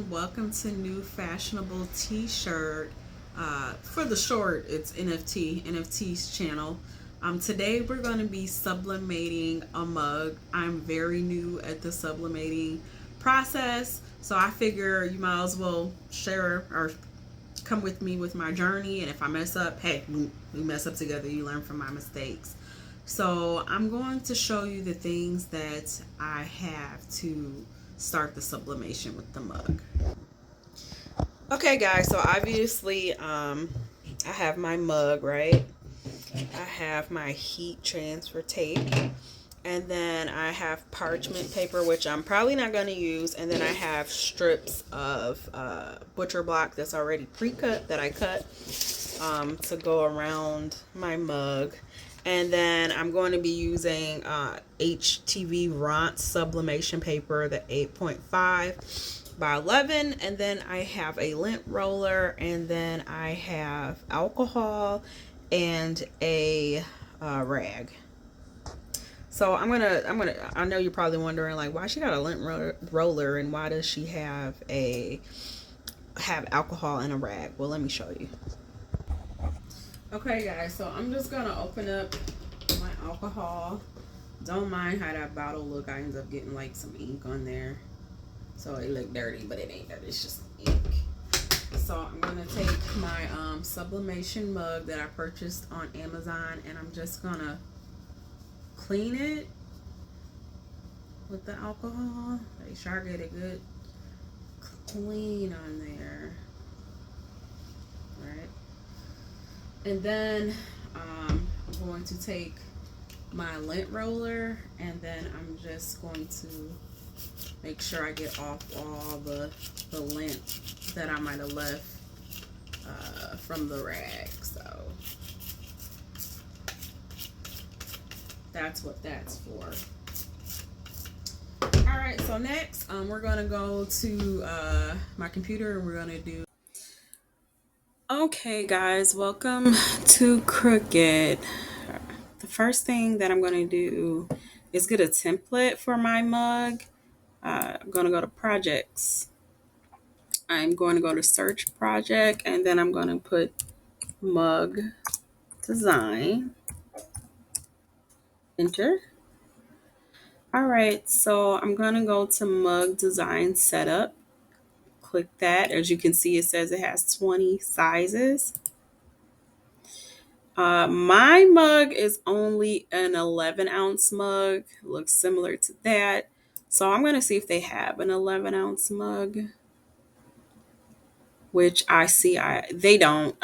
Welcome to New Fashionable T-shirt. For the short, it's NFT's channel. Today we're going to be sublimating a mug. I'm very new at the sublimating process, so I figure you might as well share or come with me with my journey. And if I mess up, hey, we mess up together. You learn from my mistakes. So I'm going to show you the things that I have to start the sublimation with the mug. Okay, guys, so obviously I have my mug, right? I have my heat transfer tape, and then I have parchment paper, which I'm probably not going to use, and then I have strips of butcher block that's already pre-cut that I cut to go around my mug. And then I'm going to be using HTV Ront sublimation paper, the 8.5 by 11. And then I have a lint roller, and then I have alcohol and a rag. So I know you're probably wondering, like, why she got a lint roller and why does she have alcohol and a rag? Well, let me show you. Okay, guys, so I'm just gonna open up my alcohol. Don't mind how that bottle look. I end up getting like some ink on there, so it look dirty, but it ain't dirty. It's just ink. So I'm gonna take my sublimation mug that I purchased on Amazon, and I'm just gonna clean it with the alcohol. Make sure I get a good clean on there. Right. And then I'm going to take my lint roller, and then I'm just going to make sure I get off all the lint that I might have left from the rag. So that's what that's for. All right, so next we're gonna go to my computer, and we're gonna do. Okay, guys, welcome to Crooked. The first thing that I'm going to do is get a template for my mug. I'm going to go to projects. I'm going to go to search project, and then I'm going to put mug design. Enter. All right, so I'm going to go to mug design setup. Click that. As you can see, it says it has 20 sizes. My mug is only an 11-ounce mug. It looks similar to that. So I'm going to see if they have an 11-ounce mug, which I see they don't.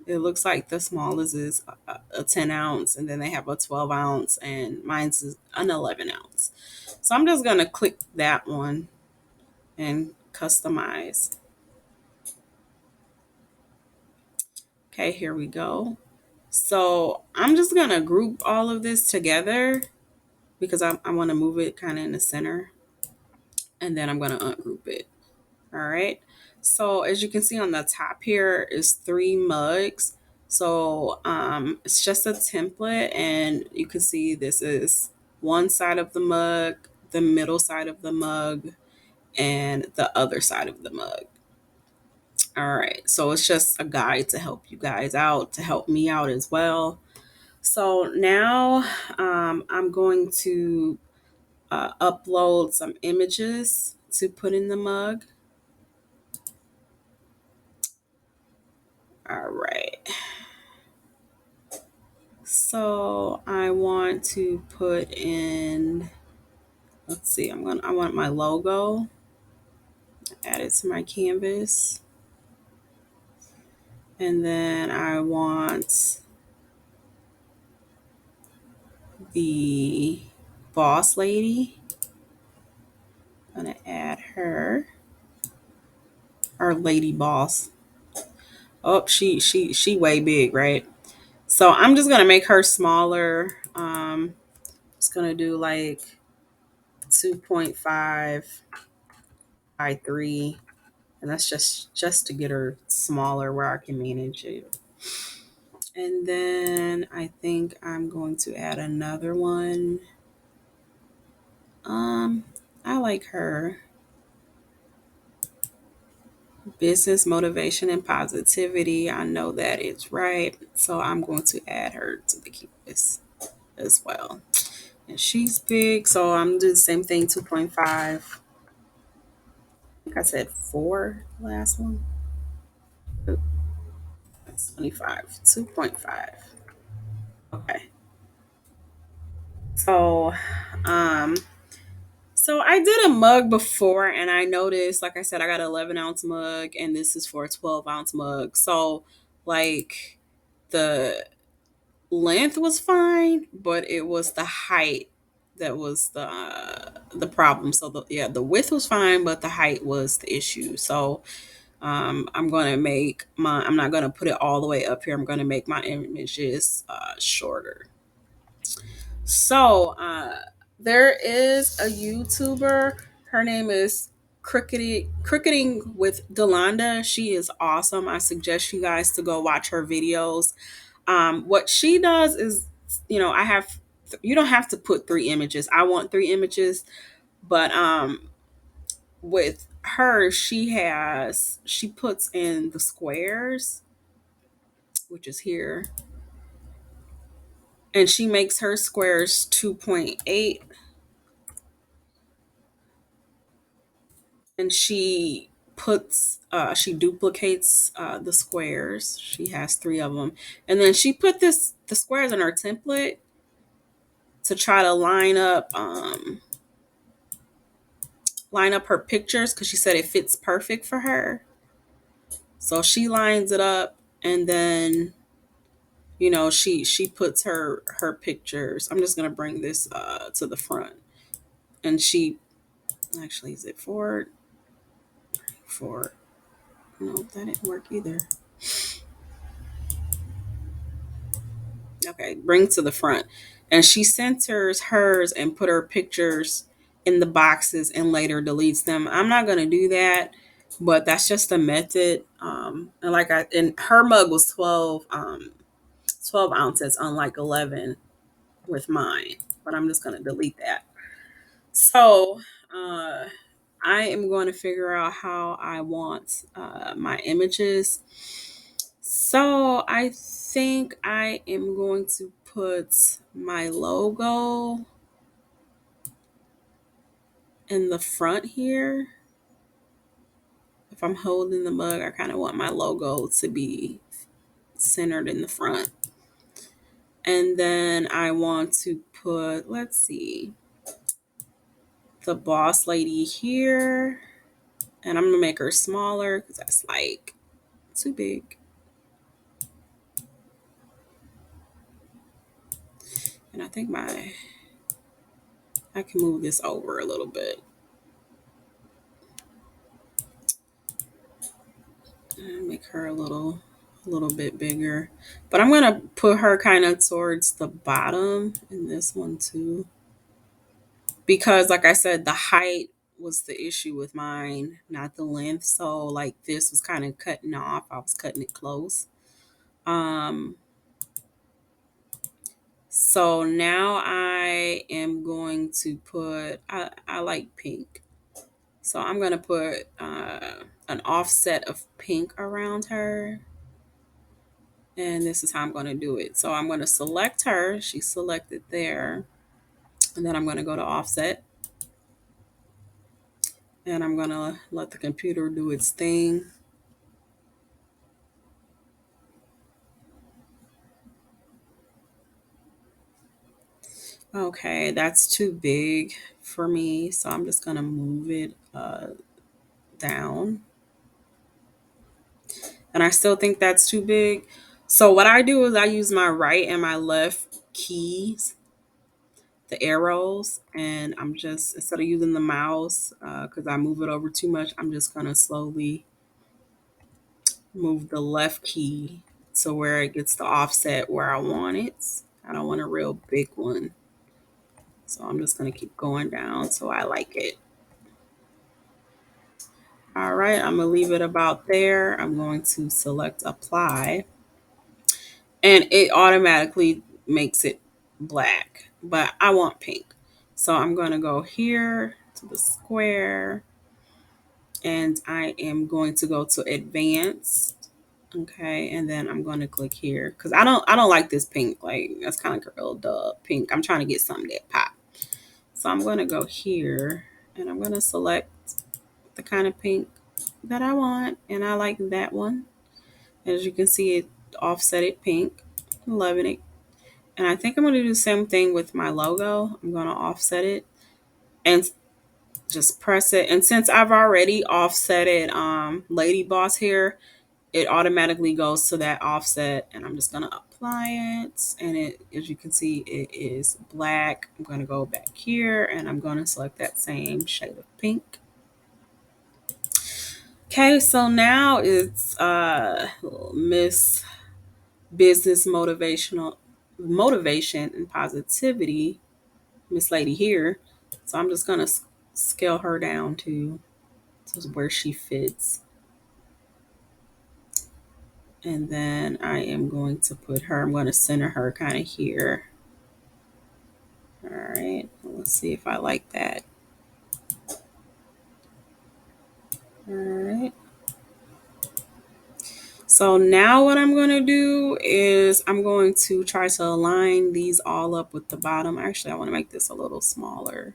It looks like the smallest is a 10-ounce, and then they have a 12-ounce, and mine's is an 11-ounce. So I'm just going to click that one and customize. Okay, here we go. So I'm just going to group all of this together because I want to move it kind of in the center, and then I'm going to ungroup it. All right. So as you can see on the top here is 3 mugs. So it's just a template, and you can see this is one side of the mug, the middle side of the mug, and the other side of the mug. All right. So it's just a guide to help you guys out, to help me out as well. So now I'm going to upload some images to put in the mug. All right. So I want to put in, let's see, I want my logo, add it to my canvas. And then I want the boss lady. I'm gonna add her, our lady boss. Oh, she way big, right? So I'm just gonna make her smaller. Just gonna do like 2.5 by 3, and that's just to get her smaller where I can manage it. And then I think I'm going to add another one. I like her. Business motivation and positivity. I know that it's right. So I'm going to add her to the canvas as well. And she's big. So I'm going to do the same thing 2.5. I think I said 4 last one. Oop, that's 25. 2.5. Okay. So, um, so I did a mug before and I noticed, like I said, I got an 11-ounce mug and this is for a 12-ounce mug. So, like, the length was fine, but it was the height that was the problem. So the width was fine, but the height was the issue. So I'm gonna make my I'm not gonna put it all the way up here. I'm gonna make my images shorter. So there is a YouTuber. Her name is Cricketing with Delonda. She is awesome. I suggest you guys to go watch her videos. What she does is, I have, you don't have to put 3 images. I want 3 images, but with her, she puts in the squares, which is here, and she makes her squares 2.8, and she duplicates the squares. She has 3 of them, and then she put the squares in her template to try to line up her pictures because she said it fits perfect for her. So she lines it up, and then she puts her pictures. I'm just gonna bring this to the front, and she actually, is it forward? Forward. No, that didn't work either. Okay, bring to the front, and she centers hers and put her pictures in the boxes and later deletes them. I'm not gonna do that, but that's just a method. And her mug was 12 ounces, unlike 11 with mine. But I'm just gonna delete that. So uh, I am going to figure out how I want my images. So I think I am going to put my logo in the front here. If I'm holding the mug, I kind of want my logo to be centered in the front. And then I want to put, let's see, the boss lady here. And I'm going to make her smaller because that's like too big. And I think I can move this over a little bit. And make her a little bit bigger. But I'm gonna put her kind of towards the bottom in this one too. Because like I said, the height was the issue with mine, not the length. So like this was kind of cutting off. I was cutting it close. Um so now I am going to put I like pink. So I'm gonna put an offset of pink around her. And this is how I'm going to do it. So I'm going to select her. She's selected there. And then I'm going to go to offset. And I'm going to let the computer do its thing. Okay, that's too big for me. So I'm just going to move it down. And I still think that's too big. So what I do is I use my right and my left keys, the arrows, and I'm just, instead of using the mouse, because I move it over too much, I'm just going to slowly move the left key to where it gets the offset where I want it. I don't want a real big one. So I'm just going to keep going down so I like it. All right, I'm going to leave it about there. I'm going to select apply, and it automatically makes it black, but I want pink. So I'm going to go here to the square, and I am going to go to advanced. Okay, and then I'm going to click here because I don't like this pink. Like that's kind of real duh pink. I'm trying to get something that pop. So I'm going to go here and I'm going to select the kind of pink that I want, and I like that one. As you can see, it offset it pink. I'm loving it. And I think I'm going to do the same thing with my logo. I'm going to offset it and just press it. And since I've already offsetted Lady Boss here, it automatically goes to that offset, and I'm just going to apply it. And it, as you can see, it is black. I'm going to go back here and I'm going to select that same shade of pink. Okay, so now it's Miss Business Motivation and Positivity, Miss Lady here. So I'm just gonna scale her down to where she fits, and then I am going to put her. I'm going to center her kind of here. All right, let's see if I like that. All right. So now what I'm going to do is I'm going to try to align these all up with the bottom. Actually, I want to make this a little smaller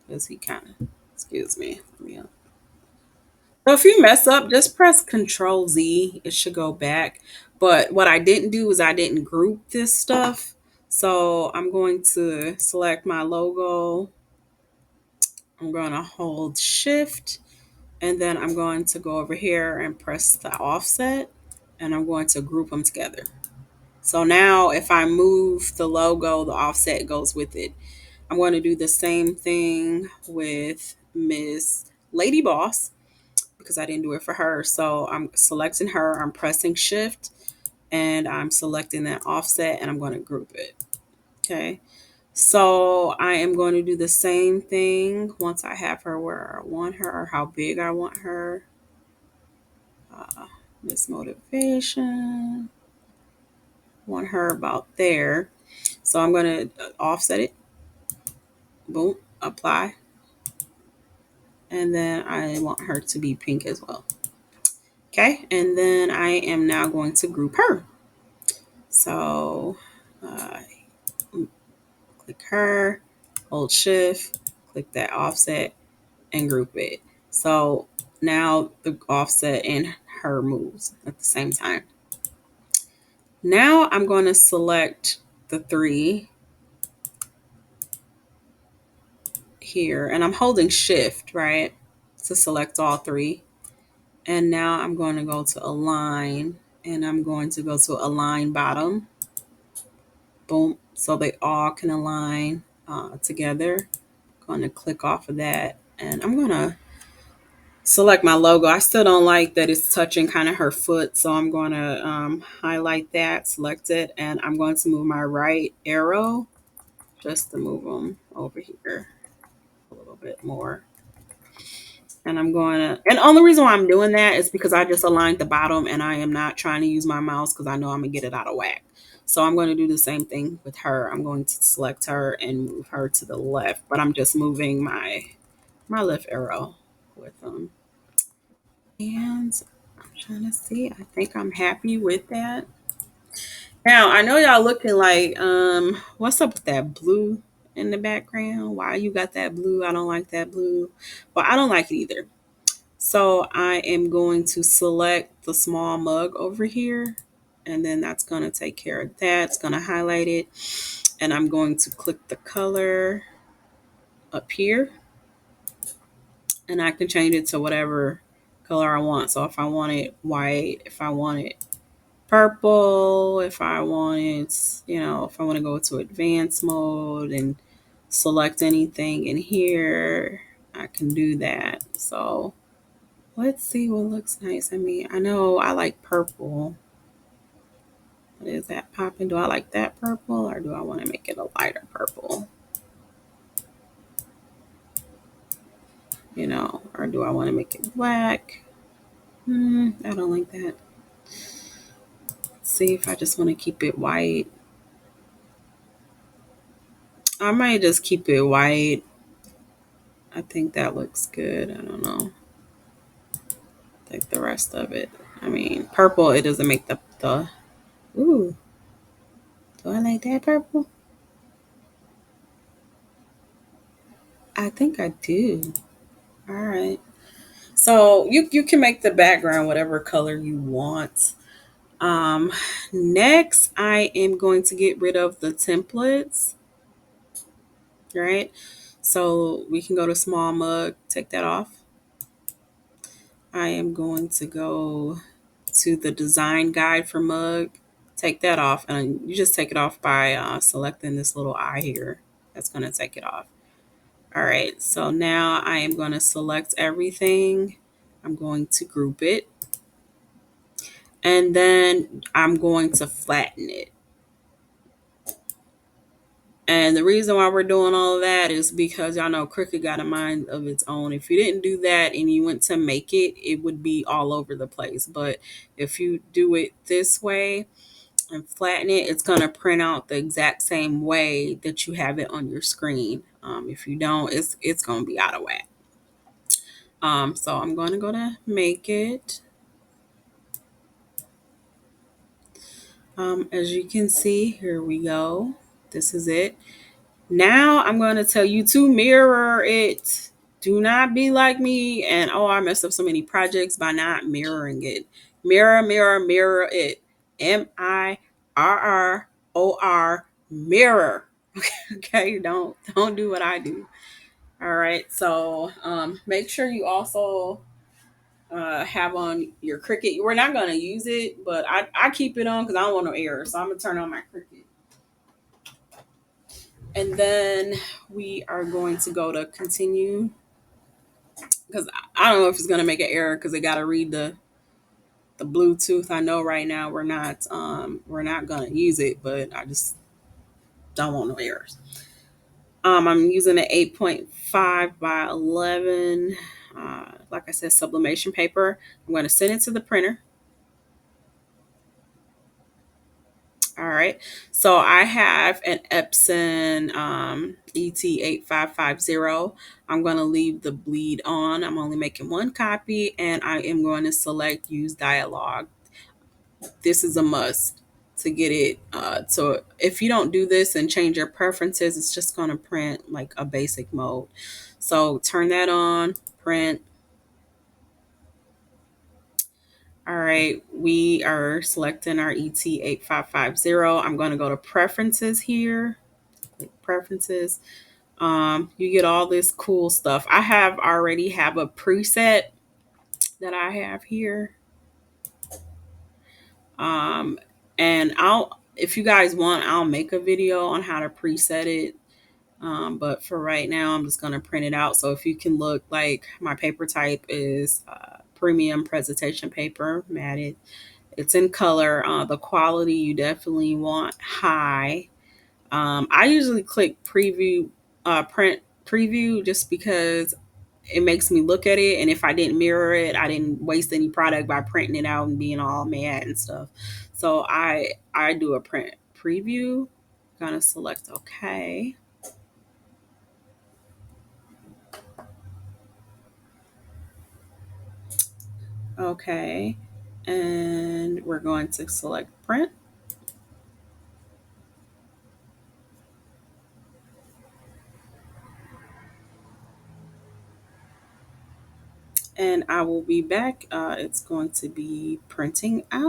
because he kind of, excuse me. Yeah. So if you mess up, just press Control Z. It should go back. But what I didn't do is I didn't group this stuff. So I'm going to select my logo. I'm going to hold Shift, and then I'm going to go over here and press the offset, and I'm going to group them together. So now if I move the logo, the offset goes with it. I'm going to do the same thing with Miss Lady Boss because I didn't do it for her. So I'm selecting her, I'm pressing Shift, and I'm selecting that offset, and I'm going to group it. Okay. So I am going to do the same thing once I have her where I want her or how big I want her. Miss Motivation. Want her about there. So I'm going to offset it. Boom. Apply. And then I want her to be pink as well. Okay. And then I am now going to group her. So uh, click her, hold Shift, click that offset, and group it. So now the offset and her moves at the same time. Now I'm going to select the three here, and I'm holding Shift, right, to select all three. And now I'm going to go to Align, and I'm going to go to Align Bottom. Boom. So they all can align together. Going to click off of that, and I'm going to select my logo. I still don't like that it's touching kind of her foot, so I'm going to highlight that, select it, and I'm going to move my right arrow just to move them over here a little bit more. And I'm going to, and the only reason why I'm doing that is because I just aligned the bottom and I am not trying to use my mouse because I know I'm going to get it out of whack. So I'm going to do the same thing with her. I'm going to select her and move her to the left, but I'm just moving my left arrow with them. And I'm trying to see. I think I'm happy with that. Now I know y'all looking like, what's up with that blue in the background? Why you got that blue? I don't like that blue. Well, I don't like it either. So I am going to select the small mug over here, and then that's going to take care of that. It's going to highlight it, and I'm going to click the color up here, and I can change it to whatever color I want. So if I want it white, if I want it purple, if I want it, if I want to go to advanced mode and select anything in here, I can do that. So let's see what looks nice. I mean, I know I like purple. What is that popping? Do I like that purple or do I want to make it a lighter purple? Or do I want to make it black? I don't like that. Let's see if I just want to keep it white. I might just keep it white. I think that looks good. I don't know. like the rest of it. I mean, purple, it doesn't make the ooh, do I like that purple? I think I do. All right. So you can make the background whatever color you want. Um, Next, I am going to get rid of the templates, right? So we can go to small mug, take that off. I am going to go to the design guide for mug, take that off, and you just take it off by selecting this little eye here. That's going to take it off. All right, so now I am going to select everything. I'm going to group it, and then I'm going to flatten it. And the reason why we're doing all of that is because y'all know Cricut got a mind of its own. If you didn't do that and you went to make it, it would be all over the place. But if you do it this way and flatten it, it's going to print out the exact same way that you have it on your screen. If you don't, it's going to be out of whack. So I'm going to go to make it. As you can see, here we go. This is it. Now I'm going to tell you to mirror it. Do not be like me and, oh, I messed up so many projects by not mirroring it. Mirror, mirror, mirror it. Mirror, mirror. Okay, don't do what I do. All right, so make sure you also have on your Cricut. We're not going to use it, but I keep it on because I don't want no errors. So I'm going to turn on my Cricut. And then we are going to go to continue, because I don't know if it's going to make an error because they got to read the Bluetooth. I know right now we're not going to use it, but I just don't want no errors. I'm using an 8.5 by 11, like I said, sublimation paper. I'm going to send it to the printer. All right. So I have an Epson ET8550. I'm going to leave the bleed on. I'm only making one copy, and I am going to select use dialogue. This is a must to get it. So if you don't do this and change your preferences, it's just going to print like a basic mode. So turn that on, print. All right, we are selecting our ET8550. I'm going to go to preferences here. Click preferences. You get all this cool stuff. I already have a preset that I have here. And if you guys want, I'll make a video on how to preset it. But for right now, I'm just going to print it out. So if you can look, like my paper type is premium presentation paper, matted. It's in color. The quality you definitely want high. I usually click preview, print preview, just because it makes me look at it. And if I didn't mirror it, I didn't waste any product by printing it out and being all mad and stuff. So I do a print preview. Gonna select OK. Okay. And we're going to select print. And I will be back. It's going to be printing out.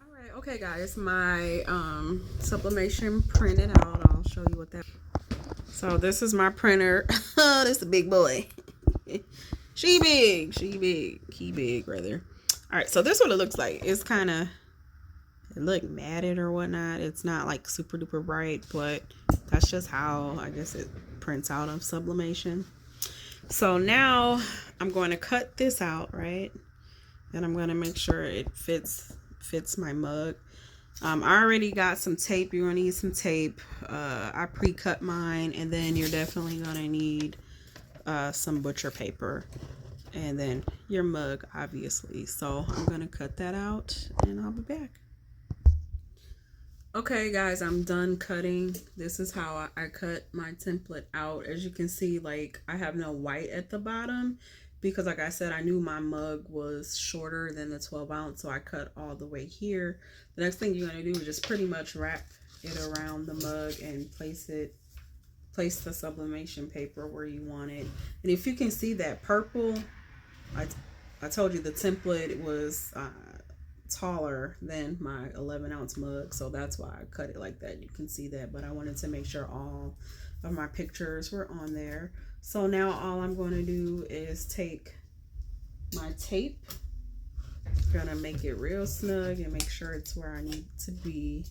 All right, okay, guys, my sublimation printed out. I'll show you what that. So this is my printer. This is a big boy. She big, he big, rather. All right, so this is what it looks like. It's kind of, it look matted or whatnot. It's not like super duper bright, but that's just how I guess it prints out of sublimation. So now I'm going to cut this out, right? And I'm going to make sure it fits my mug. I already got some tape. You're going to need some tape. I pre-cut mine, and then you're definitely going to need some butcher paper, and then your mug, obviously. So I'm going to cut that out, and I'll be back. Okay, guys, I'm done cutting. This is how I cut my template out. As you can see, like, I have no white at the bottom because like I said, I knew my mug was shorter than the 12 ounce, so I cut all the way here. The next thing you're going to do is just pretty much wrap it around the mug and place the sublimation paper where you want it. And if you can see that purple, I told you the template was taller than my 11 ounce mug, so that's why I cut it like that. You can see that, but I wanted to make sure all of my pictures were on there. So now all I'm going to do is take my tape, gonna make it real snug and make sure it's where I need to be,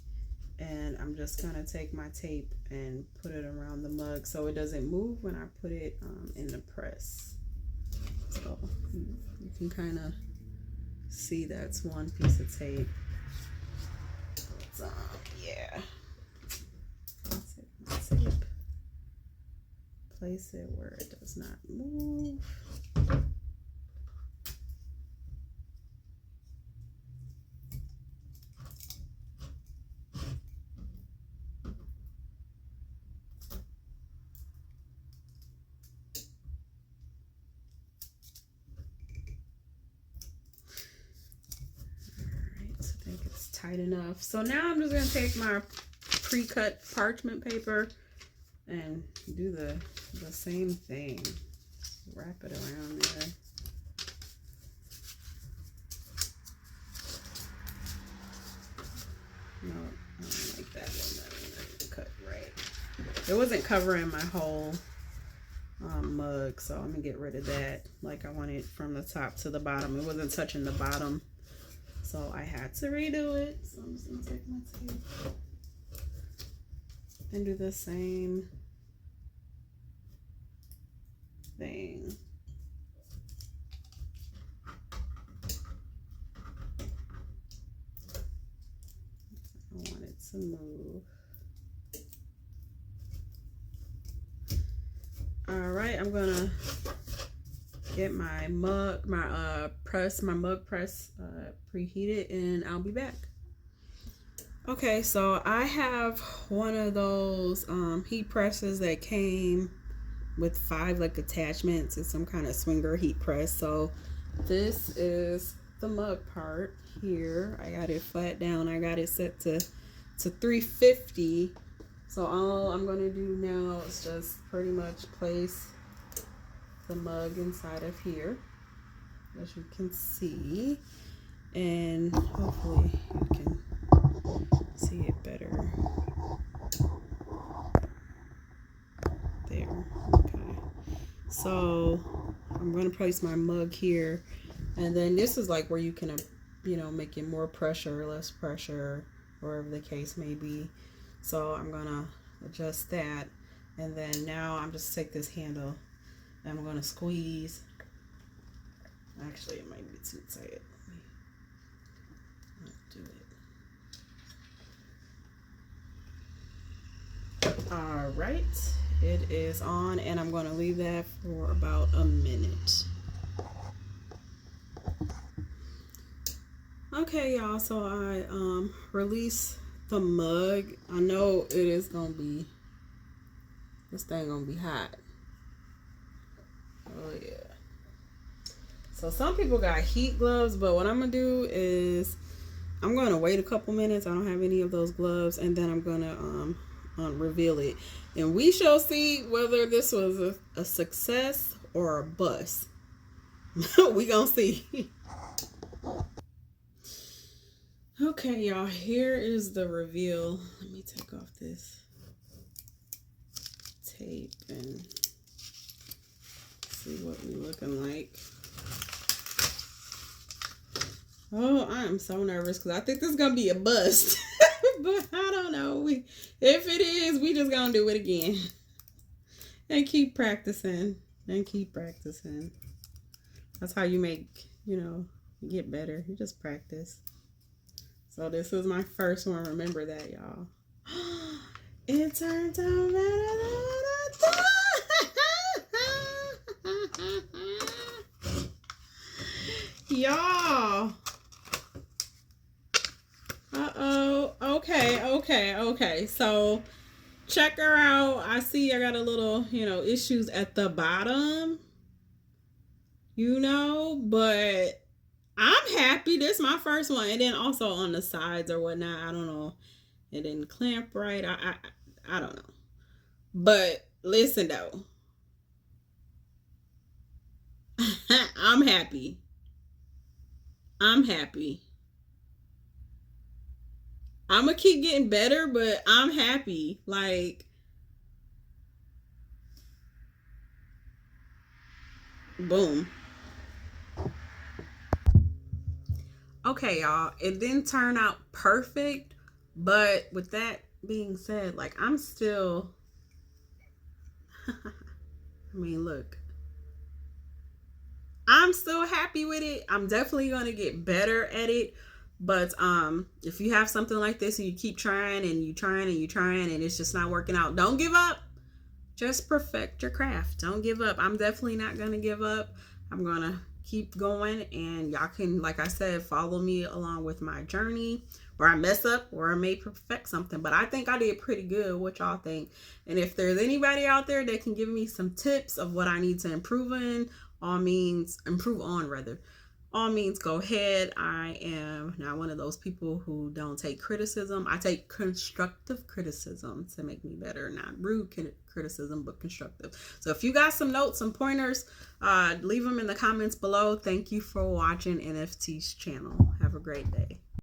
and I'm just gonna take my tape and put it around the mug so it doesn't move when I put it in the press. So you can kind of see that's one piece of tape. So, yeah, take my tape, place it where it does not move. Tight enough. So now I'm just going to take my pre-cut parchment paper and do the same thing. Wrap it around there. No, I don't like that one. That one cut right. It wasn't covering my whole mug, so I'm going to get rid of that. Like I want it from the top to the bottom. It wasn't touching the bottom. So I had to redo it. So I'm just gonna take my tape and do the same thing. I want it to move. All right, I'm gonna get my mug press preheated, and I'll be back. Okay, so I have one of those heat presses that came with 5 like attachments. It's some kind of swinger heat press. So this is the mug part here. I got it flat down. I got it set to 350. So all I'm gonna do now is just pretty much place the mug inside of here, as you can see, and hopefully you can see it better there. Okay, so I'm going to place my mug here, and then this is like where you can make it more pressure, less pressure, wherever the case may be. So I'm going to adjust that, and then now I'm just take this handle and I'm going to squeeze. Actually, it might be too tight. Let me do it. All right, it is on, and I'm going to leave that for about a minute. Okay, y'all, so I release the mug. I know it is going to be, this thing going to be hot. Oh yeah. So some people got heat gloves, but what I'm gonna do is I'm gonna wait a couple minutes. I don't have any of those gloves, and then I'm gonna reveal it, and we shall see whether this was a success or a bust. We gonna see. Okay, y'all, here is the reveal. Let me take off this tape and see what we looking like. Oh, I am so nervous because I think this is gonna be a bust. But I don't know. If it is, we just gonna do it again and keep practicing and keep practicing. That's how you make, get better. You just practice. So this is my first one. Remember that, y'all. It turned out better than I thought. Y'all. Uh-oh. Okay. So check her out. I see I got a little, issues at the bottom. you know, but I'm happy. This is my first one. And then also on the sides or whatnot, I don't know. It didn't clamp right. I don't know. But listen though, I'm happy. I'm happy. I'm gonna keep getting better, but I'm happy. Like, boom. Okay, y'all. It didn't turn out perfect, but with that being said, like, I'm still. I mean, look, I'm still happy with it. I'm definitely gonna get better at it. But if you have something like this and you keep trying and you trying and you trying and it's just not working out, don't give up. Just perfect your craft. Don't give up. I'm definitely not gonna give up. I'm gonna keep going, and y'all can, like I said, follow me along with my journey where I mess up or I may perfect something. But I think I did pretty good. What y'all think? And if there's anybody out there that can give me some tips of what I need to improve in, all means improve on rather, all means go ahead. I am not one of those people who don't take criticism. I take constructive criticism to make me better, not rude criticism, but constructive. So if you got some notes, some pointers, leave them in the comments below. Thank you for watching NFT's channel. Have a great day.